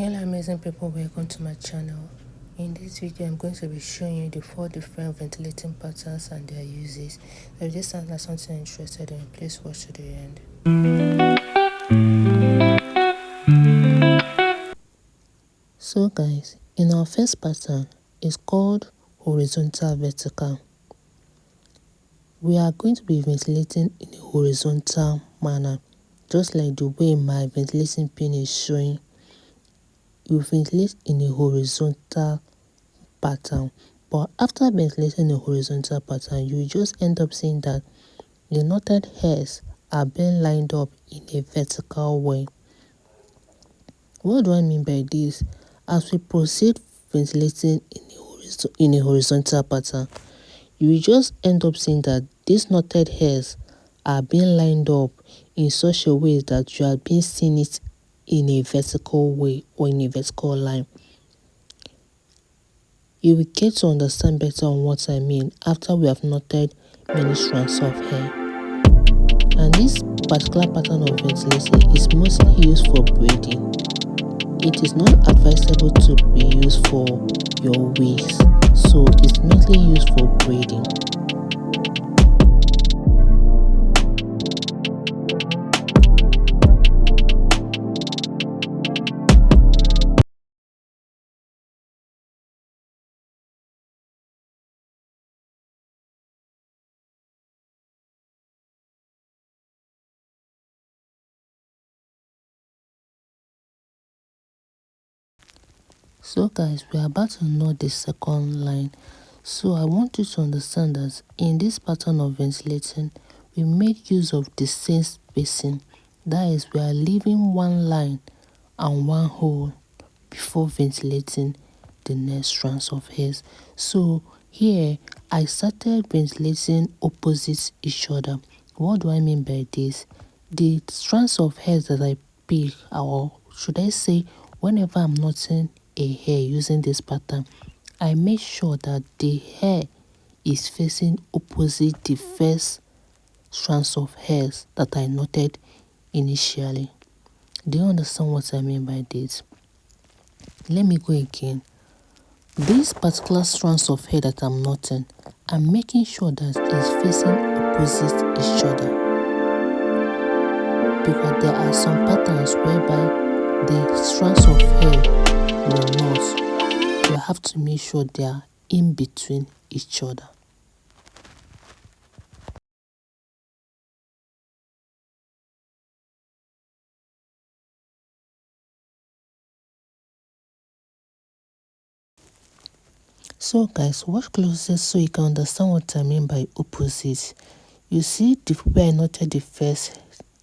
Hello amazing people, welcome to my channel. In this video I'm going to be showing you the 4 different ventilating patterns and their uses. If this sounds like something you're interested in, please watch to the end. So guys, in our first pattern, it's called horizontal vertical. We are going to be ventilating in a horizontal manner, just like the way my ventilation pin is showing. You ventilate in a horizontal pattern, but after ventilating a horizontal pattern, you just end up seeing that the knotted hairs are being lined up in a vertical way. What do I mean by this? As we proceed ventilating in a horizontal pattern, you will just end up seeing that these knotted hairs are being lined up in such a way that you are being seeing it in a vertical way or in a vertical line. You will get to understand better on what I mean after we have knotted many strands of hair. And this particular pattern of ventilation is mostly used for braiding. It is not advisable to be used for your wigs, so it's mainly used for braiding. So guys, we are about to knot the second line. So I want you to understand that in this pattern of ventilating, we make use of the same spacing. That is, we are leaving one line and one hole before ventilating the next strands of hairs. So here, I started ventilating opposite each other. What do I mean by this? The strands of hairs that I pick, or should I say, whenever I'm knotting a hair using this pattern, I make sure that the hair is facing opposite the first strands of hairs that I knotted initially. Do you understand what I mean by this? Let me go again. These particular strands of hair that I'm knotting, I'm making sure that it's facing opposite each other, because there are some patterns whereby the strands of hair will not. You have to make sure they are in between each other. So guys, watch closely so you can understand what I mean by opposite. You see where I knotted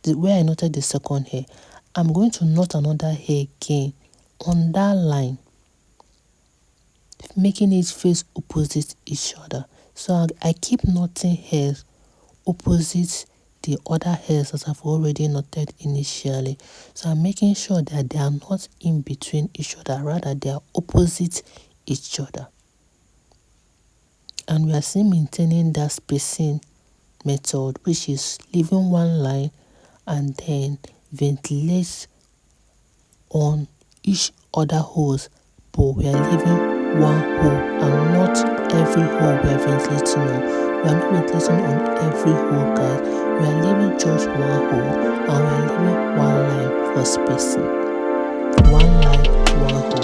where I knotted the second hair. I'm going to knot another hair again on that line, making it face opposite each other. So I keep knotting hairs opposite the other hairs that I've already knotted initially. So I'm making sure that they are not in between each other, rather they are opposite each other. And we are still maintaining that spacing method, which is leaving one line and then ventilate on each other holes, but we are leaving one hole and not every hole we are ventilating on. We are not ventilating on every hole, guys. We are leaving just one hole and we are leaving one line for spacing. One line, one hole.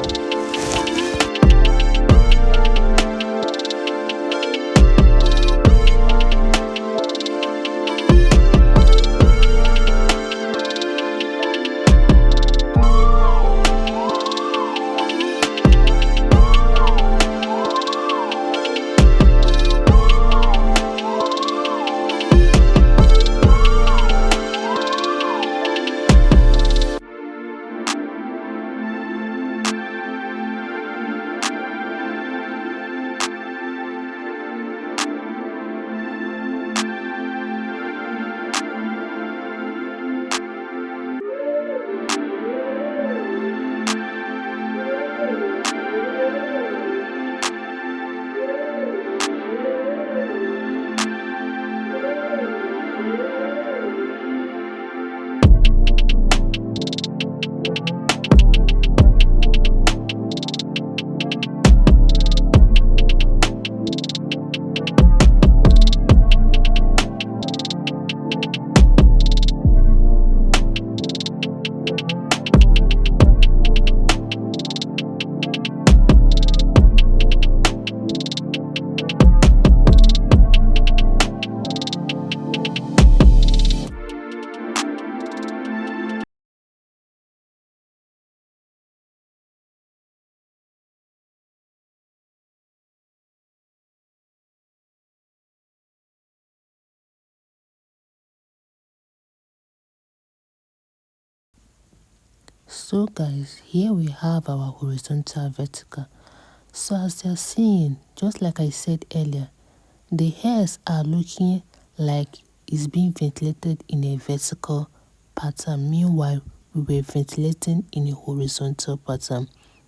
So guys, here we have our horizontal vertical. So as you're seeing, just like I said earlier, the hairs are looking like it's being ventilated in a vertical pattern. Meanwhile, we were ventilating in a horizontal pattern.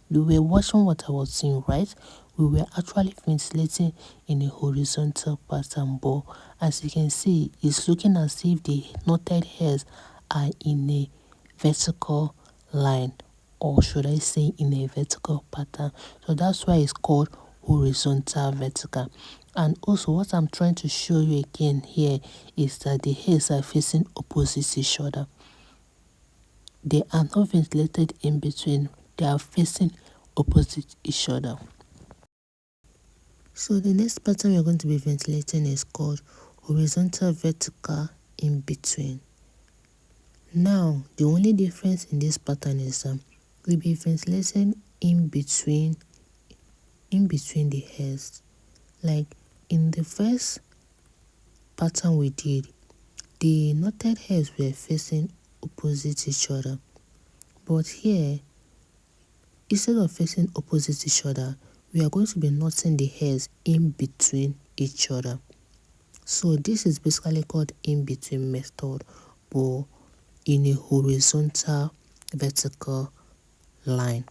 You were watching what I was saying, right? We were actually ventilating in a horizontal pattern, but as you can see, it's looking as if the knotted hairs are in a vertical line, or should I say in a vertical pattern. So that's why it's called horizontal vertical. And also what I'm trying to show you again here is that the hairs are facing opposite each other. They are not ventilated in between, they are facing opposite each other. So the next pattern we're going to be ventilating is called horizontal vertical in between. Now, the only difference in this pattern is we'll be ventilating in between the hairs. Like in the first pattern we did, the knotted hairs were facing opposite each other. But here, instead of facing opposite each other, we are going to be knotting the hairs in between each other. So this is basically called in-between method, but in a horizontal vertical line,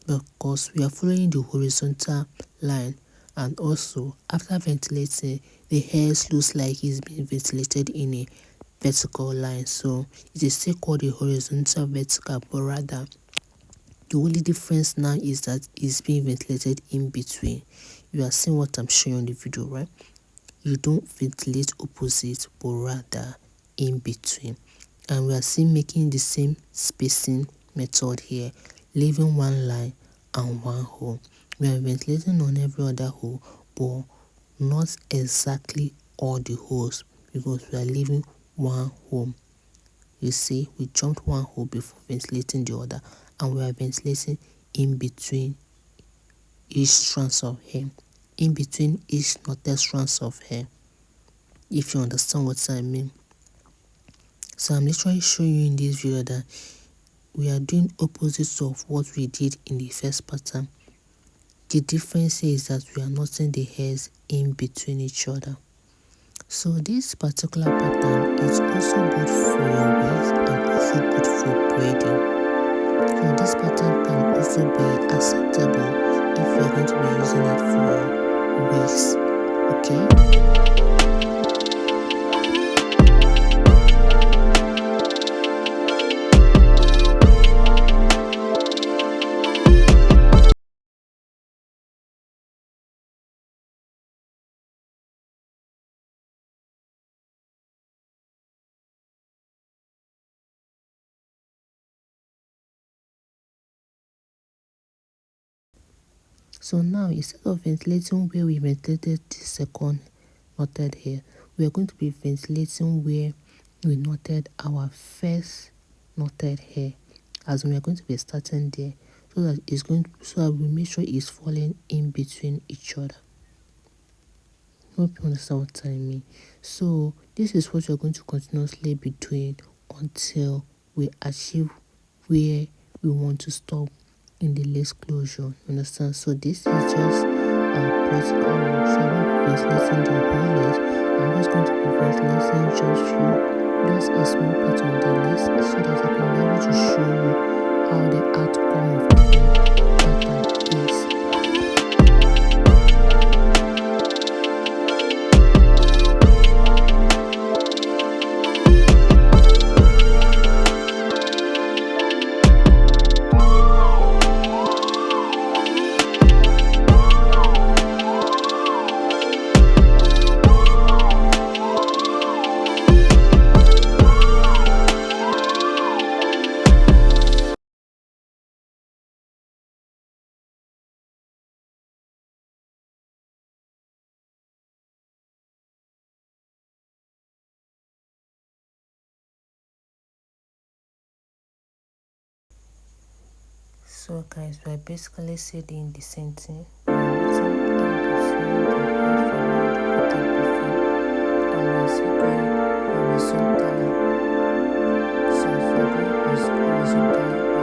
because we are following the horizontal line, and also after ventilating, the hairs looks like it's being ventilated in a vertical line. So it is still called a horizontal vertical, but rather the only difference now is that it's being ventilated in between. You are seeing what I'm showing on the video, right? You don't ventilate opposite, but rather in between. And we are still making the same spacing method here, leaving one line and one hole. We are ventilating on every other hole, but not exactly all the holes, because we are leaving one hole. You see, we jumped one hole before ventilating the other, and we are ventilating in between each strands of hair, in between each knotted strands of hair, if you understand what I mean. So I'm literally showing you in this video that we are doing opposites of what we did in the first pattern. The difference is that we are knotting the hairs in between each other. So this particular pattern is also good for your waist and also good for braiding. So this pattern can also be acceptable if you are going to be using it for waist. Okay. So now, instead of ventilating where we ventilated the second knotted hair, we are going to be ventilating where we knotted our first knotted hair, as we are going to be starting there, so that we make sure it's falling in between each other. Hope you understand what I mean. So this is what you're going to continuously be doing until we achieve where we want to stop in the lace closure. You understand? So this is just practical work. So I won't be ventilating the whole lace. I'm just going to be ventilating just a small part of the lace, so that I can be able to show you how the outcome of the pattern is. So guys, we're basically saying the same thing. We're using in between the hairs from what we did before, and we're still going horizontally. So if you're going horizontally,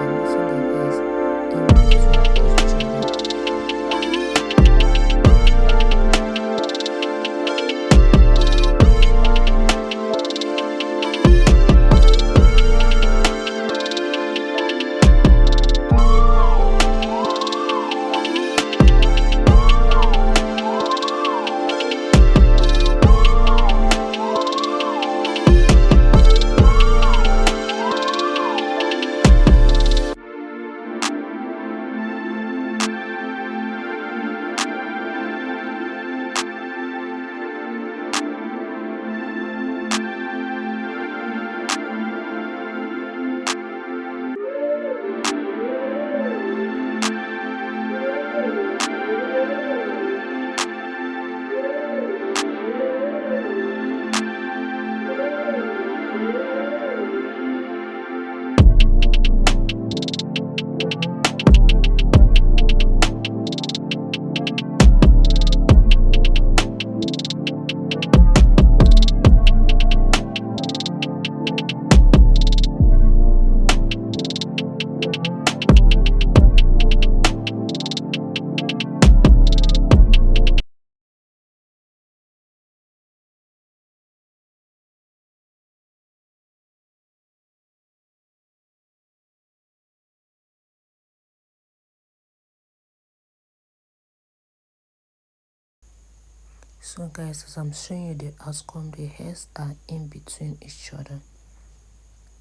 So guys, as I'm showing you the outcome, the hairs are in between each other.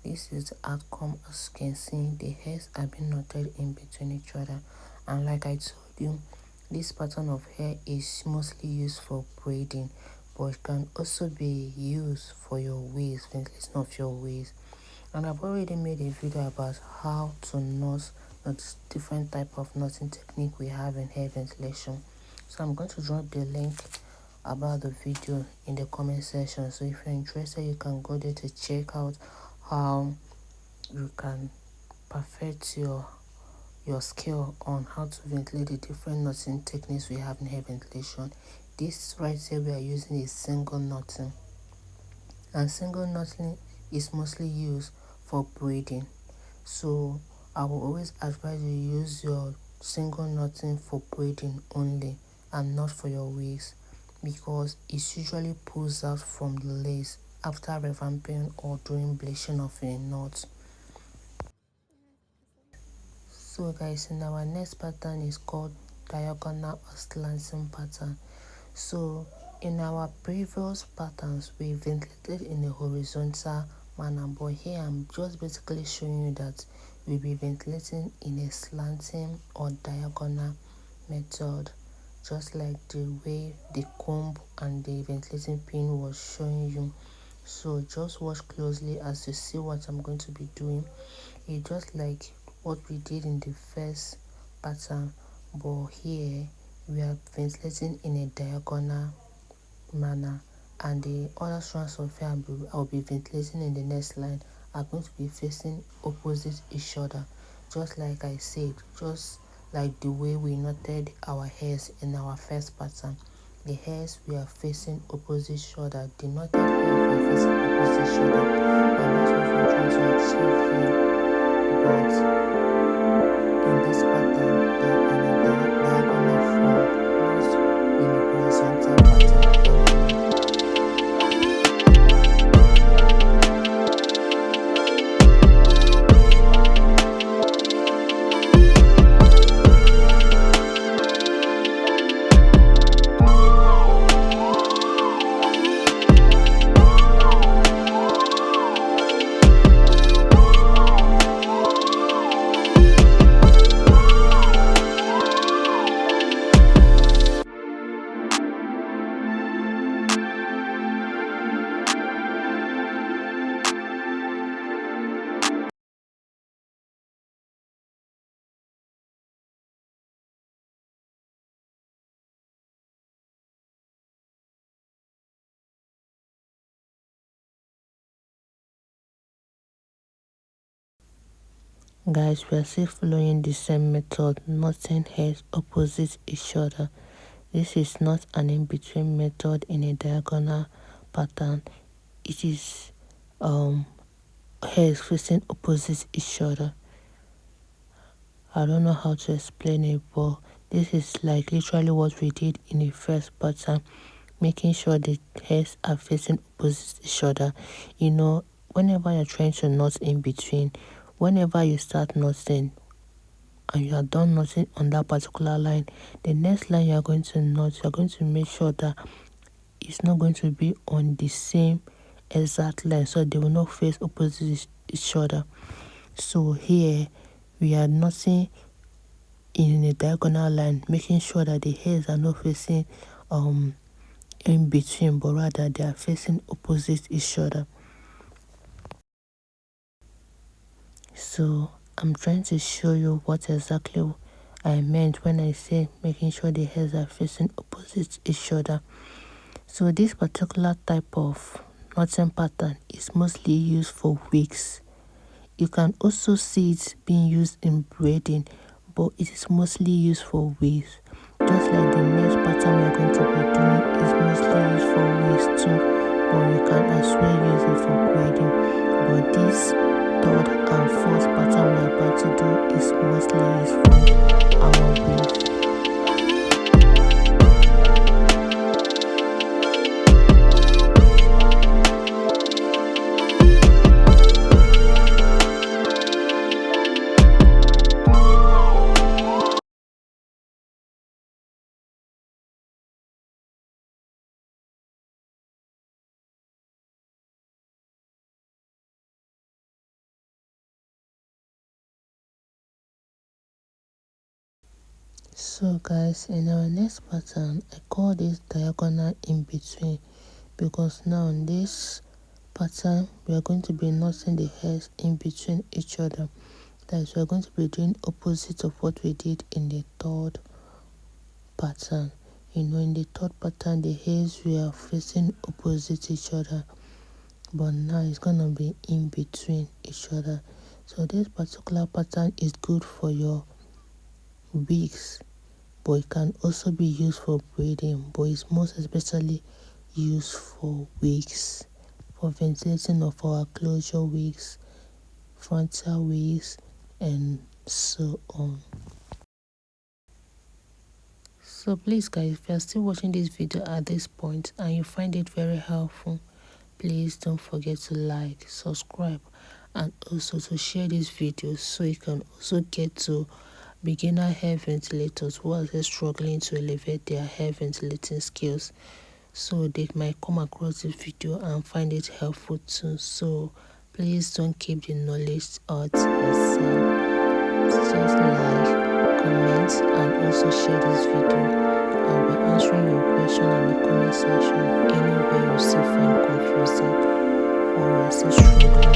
This is the outcome. As you can see, the hairs are being knotted in between each other, and like I told you, this pattern of hair is mostly used for braiding, but it can also be used for your waist, ventilation of your waist. And I've already made a video about how to knot, the different type of knotting technique we have in hair ventilation. So I'm going to drop the link about the video in the comment section, so if you're interested, you can go there to check out how you can perfect your skill on how to ventilate the different knotting techniques we have in hair ventilation. This right here we are using is single knotting, and single knotting is mostly used for braiding. So I will always advise you use your single knotting for braiding only and not for your waist, because it usually pulls out from the lace after revamping or doing bleaching of a knot. So guys, in our next pattern is called diagonal or slanting pattern. So in our previous patterns we ventilated in a horizontal manner, but here I'm just basically showing you that we'll be ventilating in a slanting or diagonal method, just like the way the comb and the ventilating pin was showing you. So just watch closely as you see what I'm going to be doing. It's just like what we did in the first pattern, but here we are ventilating in a diagonal manner, and the other strands of hair I'll be ventilating in the next line are going to be facing opposite each other, just like I said, just like the way we knotted our hairs in our first pattern. The hairs we are facing opposite shoulder, the knotted hairs we are facing opposite shoulder, and that's what we're trying to achieve here. But in this pattern, they are in a diagonal form, not in a horizontal pattern anymore. Guys, we are still following the same method, knotting hairs opposite each other. This is not an in-between method in a diagonal pattern. It is hairs facing opposite each other. I don't know how to explain it, but this is like literally what we did in the first pattern, making sure the hairs are facing opposite each other. You know, whenever you're trying to knot in between, whenever you start knotting and you are done knotting on that particular line, the next line you are going to knot, you're going to make sure that it's not going to be on the same exact line, so they will not face opposite each other. So here we are knotting in a diagonal line, making sure that the hairs are not facing in between, but rather they are facing opposite each other. So I'm trying to show you what exactly I meant when I say making sure the hairs are facing opposite each other. So this particular type of knotting pattern is mostly used for wigs. You can also see it being used in braiding, but it is mostly used for wigs. Just like the next pattern we are going to be doing is mostly used for wigs too, but you can as well use it for braiding. But this third and fourth pattern we are about to do is mostly used for our wigs. So guys, in our next pattern, I call this diagonal in between, because now in this pattern we are going to be knotting the hairs in between each other. That is, we are going to be doing opposite of what we did in the third pattern. In the third pattern the hairs were facing opposite each other, but now it's gonna be in between each other. So this particular pattern is good for your wigs, but it can also be used for braiding, but it's most especially used for wigs, for ventilating of our closure wigs, frontal wigs, and so on. So please guys, if you are still watching this video at this point and you find it very helpful, please don't forget to like, subscribe, and also to share this video so you can also get to beginner hair ventilators who are just struggling to elevate their hair ventilating skills. So they might come across this video and find it helpful too. So please don't keep the knowledge out yourself. Just like, comment, and also share this video. I'll be answering your question in the comment section anywhere you still find confusing or you're still struggling with.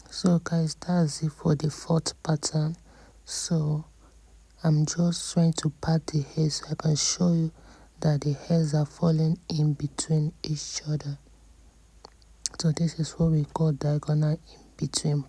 So guys, that's it for the fourth pattern. So I'm just trying to part the hairs so I can show you that the hairs are falling in between each other. So this is what we call diagonal in between.